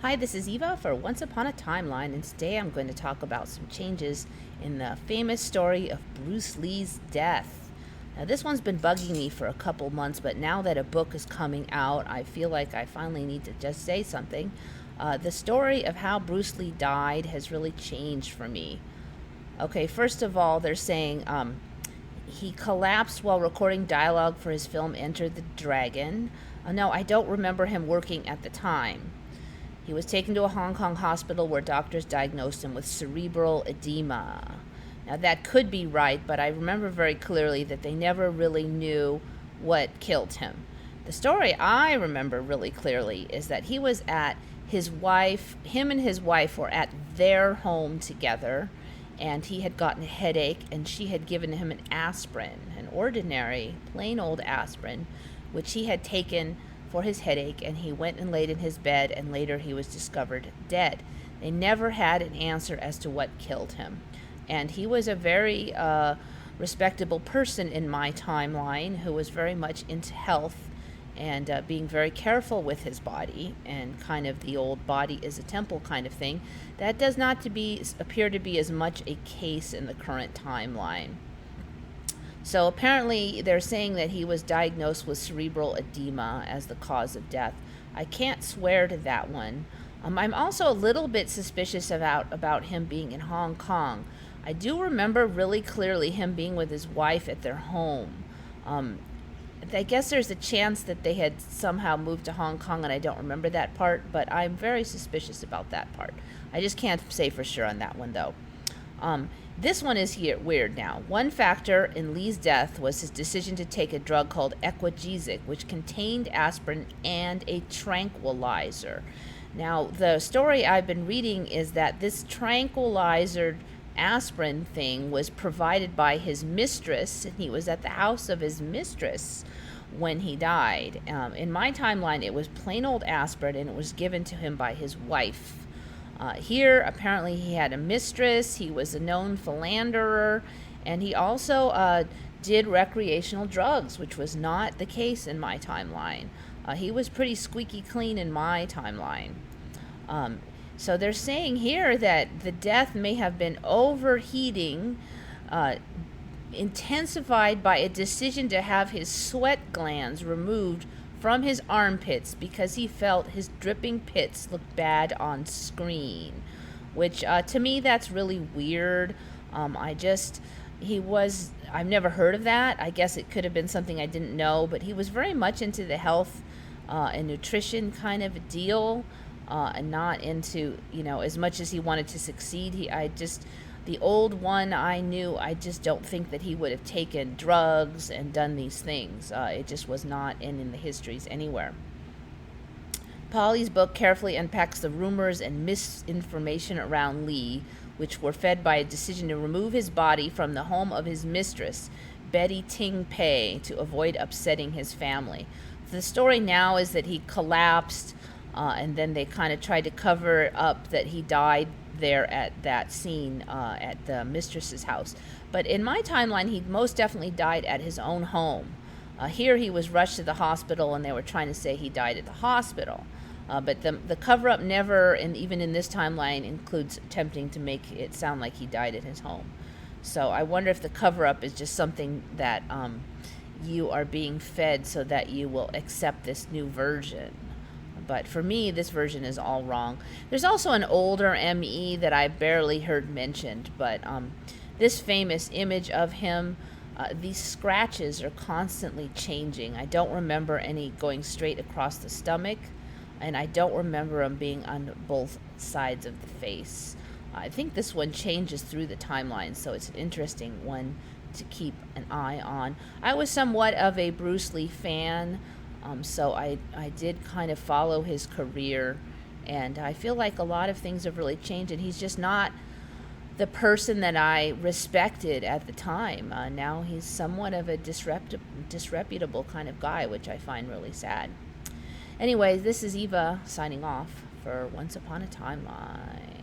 Hi, this is Eva for Once Upon a Timeline, and today I'm going to talk about some changes in the famous story of Bruce Lee's death. Now, this one's been bugging me for a couple months, but now that a book is coming out, I feel like I finally need to just say something. The story of how Bruce Lee died has really changed for me. Okay, first of all, they're saying he collapsed while recording dialogue for his film Enter the Dragon. No, I don't remember him working at the time. He was taken to a Hong Kong hospital where doctors diagnosed him with cerebral edema. Now, that could be right, but I remember very clearly that they never really knew what killed him. The story I remember really clearly is that he was at him and his wife were at their home together, and he had gotten a headache, and she had given him an aspirin, an ordinary, plain old aspirin, which he had taken for his headache, and he went and laid in his bed, and later he was discovered dead. They never had an answer as to what killed him. And he was a very respectable person in my timeline who was very much into health and being very careful with his body, and kind of the old body is a temple kind of thing. That does not appear to be as much a case in the current timeline. So apparently they're saying that he was diagnosed with cerebral edema as the cause of death. I can't swear to that one. I'm also a little bit suspicious about him being in Hong Kong. I do remember really clearly him being with his wife at their home. I guess there's a chance that they had somehow moved to Hong Kong, and I don't remember that part, but I'm very suspicious about that part. I just can't say for sure on that one, though. This one is weird now. One factor in Lee's death was his decision to take a drug called Equagesic, which contained aspirin and a tranquilizer. Now, the story I've been reading is that this tranquilizer aspirin thing was provided by his mistress, and he was at the house of his mistress when he died. In my timeline, it was plain old aspirin, and it was given to him by his wife. Here, apparently, he had a mistress, he was a known philanderer, and he also did recreational drugs, which was not the case in my timeline. He was pretty squeaky clean in my timeline. So they're saying here that the death may have been overheating, intensified by a decision to have his sweat glands removed from his armpits because he felt his dripping pits looked bad on screen, which to me that's really weird. I've never heard of that. I guess it could have been something I didn't know, but he was very much into the health and nutrition kind of a deal, and not into, as much as he wanted to succeed. The old one I knew, I just don't think that he would have taken drugs and done these things. It just was not in the histories anywhere. Polly's book carefully unpacks the rumors and misinformation around Lee, which were fed by a decision to remove his body from the home of his mistress, Betty Ting Pei, to avoid upsetting his family. The story now is that he collapsed, and then they kind of tried to cover up that he died there at that scene at the mistress's house. But in my timeline, he most definitely died at his own home. Here he was rushed to the hospital, and they were trying to say he died at the hospital. But the cover-up never, and even in this timeline, includes attempting to make it sound like he died at his home. So I wonder if the cover-up is just something that you are being fed so that you will accept this new version. But for me, this version is all wrong. There's also an older ME that I barely heard mentioned, but this famous image of him, these scratches are constantly changing. I don't remember any going straight across the stomach, and I don't remember them being on both sides of the face. I think this one changes through the timeline, so it's an interesting one to keep an eye on. I was somewhat of a Bruce Lee fan, so I did kind of follow his career, and I feel like a lot of things have really changed, and he's just not the person that I respected at the time. Now he's somewhat of a disreputable kind of guy, which I find really sad. Anyway, this is Eva signing off for Once Upon a Timeline.